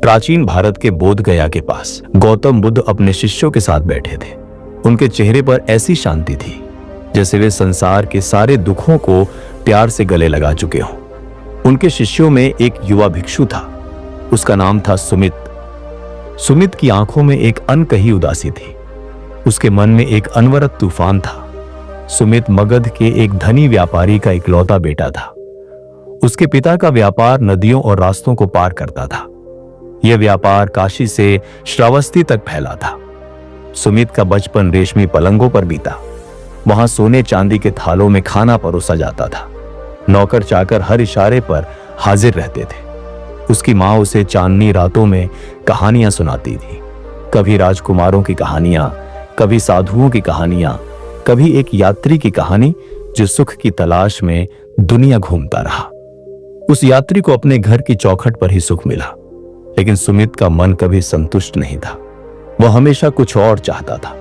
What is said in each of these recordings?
प्राचीन भारत के बोध गया के पास गौतम बुद्ध अपने शिष्यों के साथ बैठे थे। उनके चेहरे पर ऐसी शांति थी जैसे वे संसार के सारे दुखों को प्यार से गले लगा चुके हों। उनके शिष्यों में एक युवा भिक्षु था। उसका नाम था सुमित। सुमित की आंखों में एक अनकही उदासी थी। उसके मन में एक अनवरत तूफान था। सुमित मगध के एक धनी व्यापारी का इकलौता बेटा था। उसके पिता का व्यापार नदियों और रास्तों को पार करता था। यह व्यापार काशी से श्रावस्ती तक फैला था। सुमित का बचपन रेशमी पलंगों पर बीता। वहां सोने चांदी के थालों में खाना परोसा जाता था। नौकर चाकर हर इशारे पर हाजिर रहते थे। उसकी मां उसे चांदनी रातों में कहानियां सुनाती थी। कभी राजकुमारों की कहानियां, कभी साधुओं की कहानियां, कभी एक यात्री की कहानी जो सुख की तलाश में दुनिया घूमता रहा। उस यात्री को अपने घर की चौखट पर ही सुख मिला, लेकिन सुमित का मन कभी संतुष्ट नहीं था। वह हमेशा कुछ और चाहता था,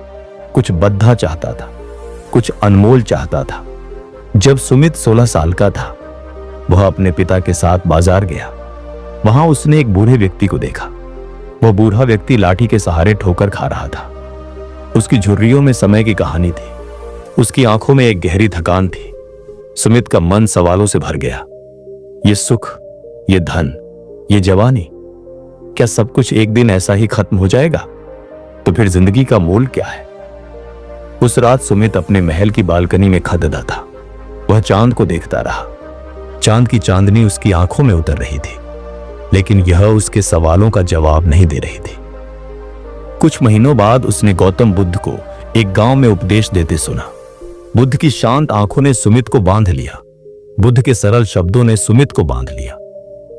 कुछ बद्धा चाहता था, कुछ अनमोल चाहता था। जब सुमित 16 साल का था, वह अपने पिता के साथ बाजार गया। वहां उसने एक बूढ़े व्यक्ति को देखा। वह बूढ़ा व्यक्ति लाठी के सहारे ठोकर खा रहा था। उसकी झुर्रियों में समय की कहानी थी। उसकी आंखों में एक गहरी थकान थी। सुमित का मन सवालों से भर गया। ये सुख, ये धन, ये जवानी, क्या सब कुछ एक दिन ऐसा ही खत्म हो जाएगा? तो फिर जिंदगी का मूल क्या है? उस रात सुमित अपने महल की बालकनी में खड़ा था। वह चांद को देखता रहा। चांद की चांदनी उसकी आंखों में उतर रही थी, लेकिन यह उसके सवालों का जवाब नहीं दे रही थी। कुछ महीनों बाद उसने गौतम बुद्ध को एक गांव में उपदेश देते सुना। बुद्ध की शांत आंखों ने सुमित को बांध लिया। बुद्ध के सरल शब्दों ने सुमित को बांध लिया।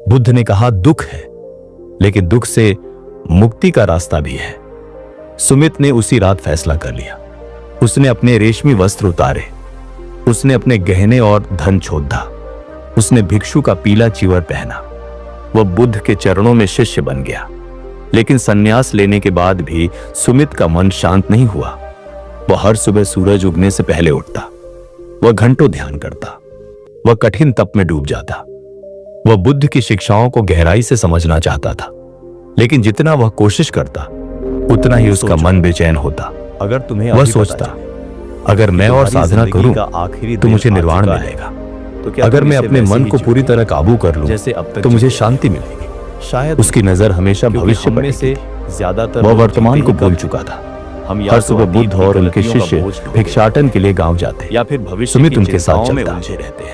बुद्ध ने कहा, दुख है, लेकिन दुख से मुक्ति का रास्ता भी है। सुमित ने उसी रात फैसला कर लिया। उसने अपने रेशमी वस्त्र उतारे। उसने अपने गहने और धन छोड़ा। उसने भिक्षु का पीला चिवर पहना। वह बुद्ध के चरणों में शिष्य बन गया। लेकिन संन्यास लेने के बाद भी सुमित का मन शांत नहीं हुआ। वह हर सुबह सूरज उगने से पहले उठता। वह घंटों ध्यान करता। वह कठिन तप में डूब जाता। वह बुद्ध की शिक्षाओं को गहराई से समझना चाहता था, लेकिन जितना वह कोशिश करता, उतना ही उसका मन बेचैन होता। अगर तुम्हें वह सोचता, अगर मैं और साधना करूं तो मुझे निर्वाण मिलेगा। अगर मैं अपने मन को पूरी तरह काबू कर लूं तो मुझे शांति मिलेगी। शायद उसकी नजर हमेशा भविष्य पर से ज्यादातर वह वर्तमान को भूल चुका था। हर सुबह बुद्ध और उनके शिष्य भिक्षाटन के लिए गांव जाते या फिर भविष्य सुमित उनके साथ चलता।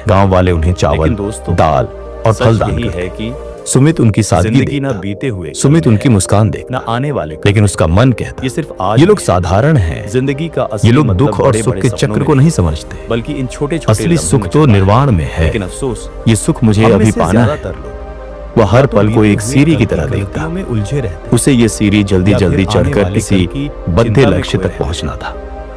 गांव वाले उन्हें चावल, दाल और फल दान है कि सुमित उनकी सादगी जिंदगी ना देखता। बीते हुए सुमित उनकी मुस्कान देखता, ना आने वाले। लेकिन उसका मन कहता, ये सिर्फ आज ये लोग साधारण हैं। जिंदगी का ये लोग दुख और सुख के चक्र को नहीं समझते, बल्कि इन छोटे छोटे असली सुख तो निर्वाण में है। लेकिन अफसोस, ये सुख मुझे अभी पाना है। वह हर पल को एक सीढ़ी की तरह देखता। में उलझे रहते। उसे ये सीढ़ी जल्दी जल्दी चढ़कर किसी बद्ध लक्ष्य तक पहुंचना था।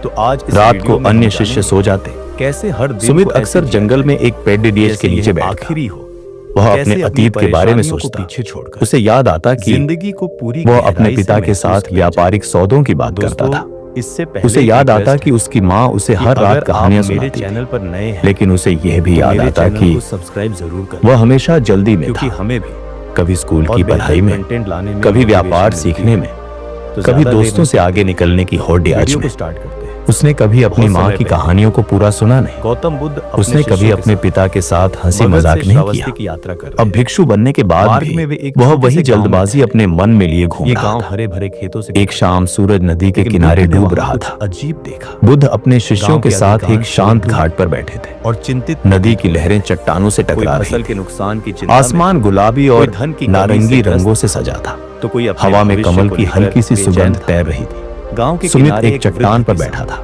तो आज रात को अन्य शिष्य सो जाते। कैसे हर दिन सुमित अक्सर जंगल में एक पेड़ डीएच के नीचे बैठता। आखिरी हो, वह अपने अतीत के बारे में सोचता। पीछे छोड़कर उसे याद आता कि जिंदगी को पूरी वह अपने गहराई पिता से के महसूस साथ किया व्यापारिक सौदों की बात करता था। इससे पहले उसे याद आता रिक्वेस्ट कि उसकी माँ उसे हर रात कहानियां मेरे सुनाती थी। चैनल पर नए हैं, लेकिन उसे यह भी याद मेरे आता चैनल कि को सब्सक्राइब जरूर करें, वह हमेशा जल्दी में क्योंकि था। हमें भी कभी स्कूल और की बेहतर पढ़ाई में, कंटेंट लाने में कभी motivation व्यापार मिलती सीखने है। में, तो कभी ज्यादा दोस्तों देर से आगे निकलने की होड़ आज वीडियो में। को स्टार्ट करते हैं। उसने कभी अपनी बहुत माँ समय की पहले कहानियों को पूरा सुना नहीं। गौतम बुद्ध अपने उसने कभी शिष्यों के अपने साथ पिता के साथ हंसी मगध मजाक से नहीं श्रावस्ती किया। की यात्रा कर रहे अब भिक्षु बनने के बाद मार्ग भी में वे एक वह छोटे वही से गांव में जल्दबाजी थे। अपने मन में लिए घूम ये रहा गांव था। हरे भरे खेतों से एक शाम सूरज नदी के लेकिन किनारे बुद्ध ने डूब वहां रहा कुछ था। अजीब देखा। बुद्ध अपने शिष्यों गांव के के साथ एक अधिकांश शांत लोग घाट पर बैठे थे। और चिंतित नदी की लहरें चट्टानों से कोई टकरा फसल रही के थी। नुकसान की चिंता में, आसमान गुलाबी और कोई धन की कमी नारंगी से ग्रस्त रंगों से सजा था। तो कोई अपने हवा में भविष्य कमल को की लेकर हल्की सी बेचैन सुगंध था। तैर रही थी। गांव के सुमित किनारे एक चट्टान वृद्ध पर किसान बैठा था।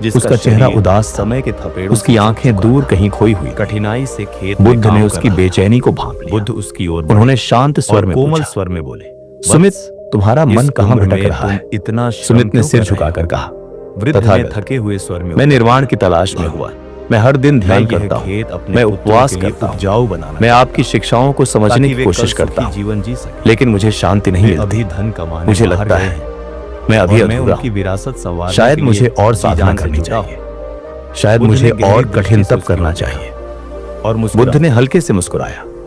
जिसका उसका चेहरा शरीर उदास था। समय के थपेड़ों उसकी से आंखें चुका दूर कहीं खोई हुई। कठिनाई से खेत में बुद्ध काम ने कर उसकी रहा था। बेचैनी को भांप लिया। बुद्ध उसकी ओर उन्होंने शांत स्वर और में कोमल पूछा, स्वर में बोले, सुमित, तुम्हारा मन कहाँ भटक रहा तुम है? इतना श्रम सुमित ने क्यों सिर कर रहे झुकाकर हो? कहा, वृद्ध ने तथागत, थके हुए स्वर में मैं निर्वाण की तलाश में हुआ। मैं हर दिन ध्यान करता हूँ। खेत अपने मैं पुत्रों उपवास के लिए करता हूँ। उपजाऊ बनाना मैं आपकी शिक्षाओं को समझने ताकि की वे कोशिश कल करता सुखी हूँ, जीवन जी सके। लेकिन मुझे शांति नहीं वे मिलती। अभी धन कमाने मुझे बाहर लगता गए है हैं मैं अभी और मैं अधूरा उनकी हूँ। विरासत संभालने शायद के लिए मुझे और जी साधना जान से करनी जुटा चाहिए। शायद बुद्ध मुझे ने गहरी और दृष्टि कठिन से तप उसकी करना ओर चाहिए। और बुद्ध ने हल्के से मुस्कुराया।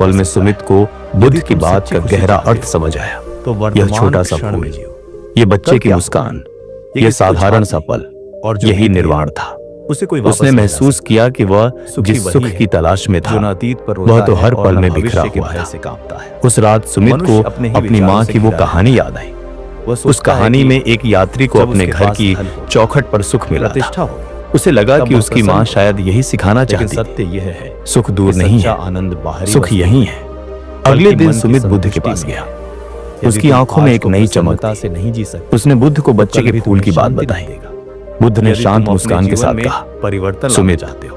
पल में सुमित को बुद्ध की बात का गहरा अर्थ समझ आया। तो यह वर्तमान छोटा सा क्षण फूल, में जियो। ये बच्चे कल की क्या मुस्कान, ये यह किसको साधारण छाती सा पल, और जो यही बीती निर्वाण था। उसे कोई वापस उसने नहीं ला महसूस सकता। किया कि वह सुखी जिस वही सुख है की तलाश में था जो न अतीत पर वह रोता तो है हर और पल न में भविष्य बिखरा के हुआ भय था। से कांपता है। उस रात सुमित को मनुष्य अपने ही अपनी विचारों माँ से की वो घिरा कहानी याद आई। वह उस सोचता है कहानी कि में एक यात्री को जब अपने उसके घर पास की धन होगा, चौखट पर सुख मिला प्रतिष्ठा था। होगी, उसे लगा तब कि वह उसकी प्रसन्न माँ होगा। शायद यही सिखाना लेकिन चाहती थी। सत्य यह है सुख दूर कि नहीं सच्चा है, आनंद बाहरी सुख वस्तु यही नहीं है। बल्कि अगले दिन मन की सुमित बुद्ध के संतुष्टि पास में गया। है। यदि उसकी तुम आंखों में आज एक को नई चमक प्रसन्नता थी। से नहीं जी सकते, उसने बुद्ध को तो बच्चे कल के भी फूल की तुम्हें बात शांति बताई। नहीं देगा। बुद्ध ने यदि शांत तुम अपने मुस्कान के जीवन साथ में कहा, परिवर्तन लाना सुमित, चाहते हो,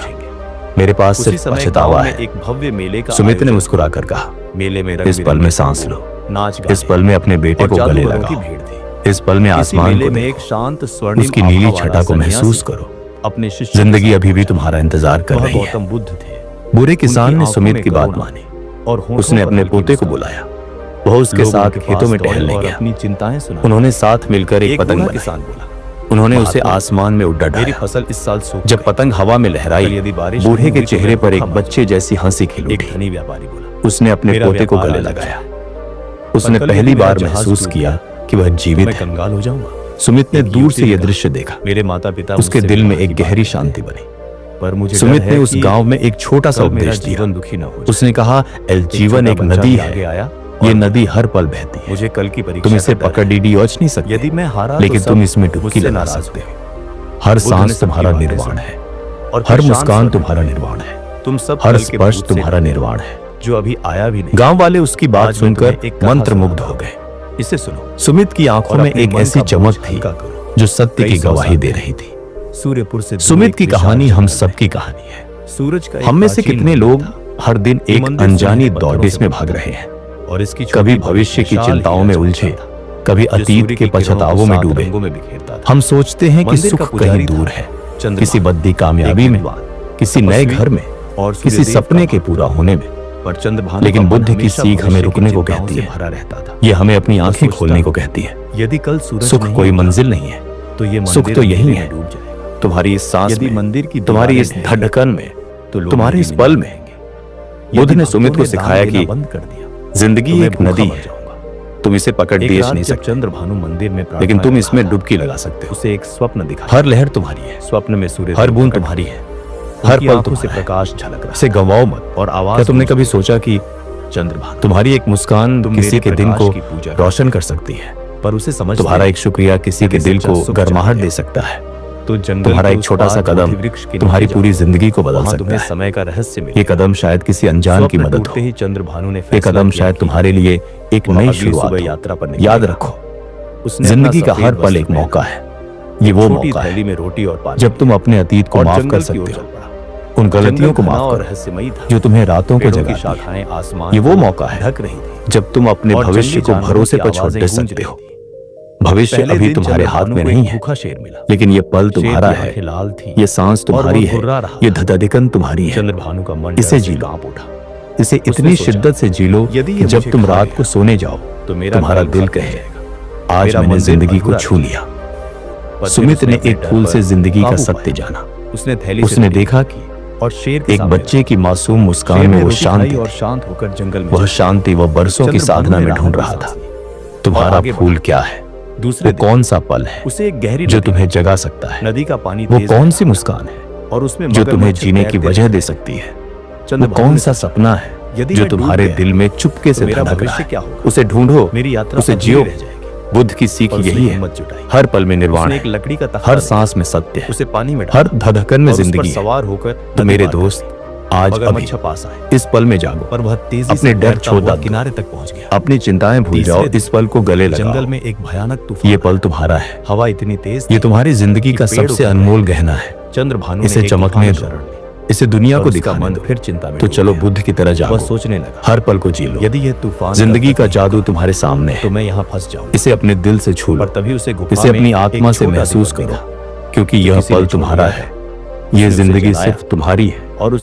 पूछेंगे। मेरे पास उसी सिर्फ समय पछतावा गांव में है। एक भव्य मेले का सुमित ने आयोजन मुस्कुराकर कहा, मेले में इस पल में सांस लो, नाच इस पल में अपने बेटे को गले लगाओ की लगाओ, भीड़ थी। इस पल में इसी आसमान मेले को में एक देखो, शांत स्वर्णिम उसकी नीली आभा वाला छटा को सन्यासी महसूस करो। अपने शिष्य जिंदगी अभी भी तुम्हारा इंतजार कर वह रही है। गौतम बुद्ध थे। बुरे किसान उनकी ने आंखों सुमित में की बात करुणा मानी। और होठों उसने पर अपने हल्की पोते को मुस्कान। बुलाया। वह उसके लोग साथ उनके खेतों पास में दौड़े टहलने और गया। अपनी चिंताएं सुना। उन्होंने साथ मिलकर एक पतंग बूढ़ा बनाई। किसान बोला, उन्होंने उसे महात्मा, आसमान में उड़ा मेरी डाला। फसल इस साल सूख जब गई। पतंग हवा में कल लहराई, यदि बारिश बूढ़े नहीं के हुई तो चेहरे मैं पर एक भूखा मर बच्चे जैसी हंसी खिल एक उठी। धनी व्यापारी बोला, उसने अपने मेरा पोते को व्यापार गले आज लगाया। अच्छा उसने कल पहली यदि मेरा बार जहाज महसूस डूब किया गया, कि वह जीवित मैं है। कंगाल हो जाऊंगा। सुमित ने एक दूर युवती से ने यह कहा, दृश्य देखा। मेरे माता पिता उसके मुझसे दिल में विवाह एक की गहरी बात शांति करते बनी। हैं। पर मुझे सुमित डर ने है उस कि गांव में एक छोटा सा कल मेरा उपदेश दिया। जीवन दुखी न हो जाए। उसने कहा, जीवन छोटा एक बच्चा नदी भी है, आगे आया ये और नदी हर पल बहती है। मुझे कल की परीक्षा तुम इसे का डर पकड़ है। डीडीओच नहीं सकते, यदि मैं हारा लेकिन तो तुम सब इसमें डुबकी मुझसे लगा नाराज सकते होंगे। हो। हर बुद्ध ने सांस सबकी तुम्हारा बातें निर्वाण सुनी। है, और हर फिर शांत मुस्कान स्वर में तुम्हारा बोले, निर्वाण है, तुम सब हर कल के स्पर्श भूत से तुम्हारा डरते निर्वाण हो, है। जो अभी आया भी नहीं। गांव वाले उसकी बात आज मैं सुनकर तुम्हें एक कथा मंत्रमुग्ध सुनाता हो गए। इसे सुनो। सुमित की आंखों और में अपने एक मन ऐसी का बोझ चमक थी हल्का करो। जो सत्य कई की सौ गवाही साल दे पहले रही थी। सूर्यपुर से दूर सुमित एक की विशाल कहानी हम जंगल सबकी है। कहानी है। सूरज का एक हम में से प्राचीन कितने मंदिर लोग था। हर दिन ये एक मंदिर अनजानी सुनहरे पत्थरों दौड़िस से में बना भाग था। रहे हैं, और इसकी कभी छोटी भविष्य की विशाल चिंताओं में हीरा उलझे, चमकता था, कभी जो अतीत सूर्य के की किरणों को पछतावों में सात डूबे। रंगों में बिखेरता था। हम सोचते हैं कि मंदिर का सुख पुजारी कहीं दूर था है, चंद्रमा, किसी बद्दी कामयाबी एक में, विद्वान, किसी नए तपस्वी घर में, और किसी सूर्यदेव सपने का के भक्त। पूरा होने में। पर चंद्रभानु लेकिन का मन बुद्ध की हमेशा सीख हमें भविष्य की रुकने को चिंताओं कहती से है। भरा रहता था। ये हमें अपनी वो आंखें सोचता खोलने को था, कहती है। यदि कल सूरज सुख नहीं कोई होगा, मंजिल नहीं है, तो ये सुख मंदिर तो यही अंधेरे है। में डूब जाएगा। तुम्हारी इस सांस यदि में, मंदिर की तुम्हारी दीवारें इस ढहेंगी, धड़कन में, तो लोग तुम्हारे इस नदी पल में में। बहेंगे। बुद्ध यदि ने भक्तों सुमित को दान सिखाया देना कि बंद कर दिया, जिंदगी तो मैं एक भूखा नदी मर है, जाऊंगा। तुम इसे पकड़ एक देश रात नहीं जब सकते, चंद्रभानु मंदिर में प्रार्थना लेकिन तुम कर इसमें रहा था, डुबकी लगा सकते हो। उसे एक स्वप्न दिखा। हर लहर तुम्हारी है, स्वप्न में सूर्य हर बूंद तुम्हारी है, हर हर पल आंखों से तुम्हारा है। प्रकाश झलक रहा इसे गंवाओ मत। और आवाज क्या तुमने गूंज कभी रही। सोचा कि चंद्रभानु, तुम्हारी एक मुस्कान तुम किसी मेरे के दिन प्रकाश को की पूजा रोशन कर सकती है, पर उसे समझ तुम्हारा एक शुक्रिया किसी के यदि दिल सच्चा को सुख गर्माहट चाहिए, दे सकता है। तो जंगल तुम्हारा के एक उस छोटा सा पार कदम बोधि वृक्ष के तुम्हारी नीचे पूरी जाओ। जिंदगी को बदल वहां सकता तुम्हें है। समय का रहस्य ये मिलेगा। कदम शायद किसी अनजान की स्वप्न मदद टूटते हो। ही चंद्रभानु ने ये फैसला कदम किया शायद कि तुम्हारे लिए एक वह नई अगली शुरुआत सुबह हो। यात्रा पर याद निकलेगा। रखो, उसने जिंदगी अपना का हर सफेद पल वस्त्र एक पहना, मौका है। ये वो छोटी मौका थैली है में रोटी और पानी जब तुम अपने अतीत को और माफ जंगल कर की सकते ओर हो, चल पड़ा। उन गलतियों को जंगल घना माफ और करो रहस्यमयी था। जो तुम्हें रातों को पेड़ों की जगाती है। शाखाएं आसमान ये वो को मौका है ढक रही थी जब तुम अपने और भविष्य जंगली को जानवरों भरोसे की पर आवाजें छोड़ दे गूंज सकते रही हो। थी। भविष्य पहले अभी दिन तुम्हारे हाथ चंद्रभानु में को नहीं एक है, भूखा शेर मिला। लेकिन ये पल शेर की तुम्हारा है। आंखें लाल थी ये सांस और वो तुम्हारी है, घुर्रा रहा ये था। धधकन तुम्हारी है। चंद्रभानु का मन इसे डर से जी लो। कांप उठा। इसे उसने इतनी सोचा, शिद्दत से जी लो यदि कि ये जब मुझे तुम खा रात गया, को सोने जाओ तो मेरा तुम्हारा कल दिल खत्म हो कहे, जाएगा। आज मेरा मैंने मंदिर जिंदगी को अधूरा छू रहेगा। लिया। पर फिर सुमित उसने ने अपने एक डर फूल पर से जिंदगी का काबू सत्य पाया। जाना। उसने थैली से उसने रोटी देखा कि और शेर के एक सामने बच्चे की मासूम रखा। मुस्कान शेर में ने वो रोटी शांति खाई और थी। शांत होकर जंगल में वह चला। शांति वह बरसों की चंद्रभानु साधना ने में ढूंढ राह रहा था। सांस ली। तुम्हारा आगे फूल क्या है? दूसरे वो दिन कौन सा पल है उसे एक गहरी जो नदी तुम्हें जगा सकता है? नदी का पानी वो तेज कौन बहा सी मुस्कान है और उसमें जो तुम्हें मगरमच्छ जीने की तैरते वजह रहते दे थे। सकती है? वो चंद्रभानु कौन ने सा सोचा, सपना है यदि जो मैं डूब तुम्हारे गया, दिल में चुपके से मेरा धड़क रहा भविष्य है? क्या होगा? उसे ढूंढो, मेरी यात्रा उसे अधूरी जियो। रह जाएगी। बुद्ध की सीख और उसने यही है, हिम्मत जुटाई। हर पल में निर्वाण उसने है, एक लकड़ी का तख्ता हर लिया, सांस में सत्य है, उसे पानी में डाला हर धधकन में और उस पर जिंदगी है। सवार होकर तो मेरे नदी पार दोस्त, कर दी। आज अभी मगरमच्छ पास आए इस पल में जागो, पर वह तेजी अपने से डर तैरता छोड़ हुआ दो। किनारे तक पहुंच गया। अपनी चिंताएं भूल तीसरे जाओ, दिन इस पल को गले जंगल लगाओ। में एक भयानक तूफान ये पल तुम्हारा है, हवा इतनी तेज ये थी तुम्हारी जिंदगी का कि पेड़ सबसे उखड़ अनमोल गहना है। चंद्रभानु इसे ने एक चमकने तूफान दो, शरण ली इसे दुनिया और को उसका दिखाने मन दो। फिर चिंता में तो डूब चलो गया। बुद्ध की तरह वह जागो, सोचने लगा, हर पल को जी लो। यदि यह तूफान जिंदगी तब का तक जादू तुम्हारे सामने तो है, मैं यहाँ फंस जाऊं। इसे अपने दिल से छू लो, पर तभी उसे गुफा इसे में अपनी एक आत्मा से छोटा महसूस दीपक करो, दिखा। क्योंकि यह किसी ने पल छोड़ तुम्हारा दिया है, उसने ये उसे जिंदगी जलाया सिर्फ तुम्हारी है। और उस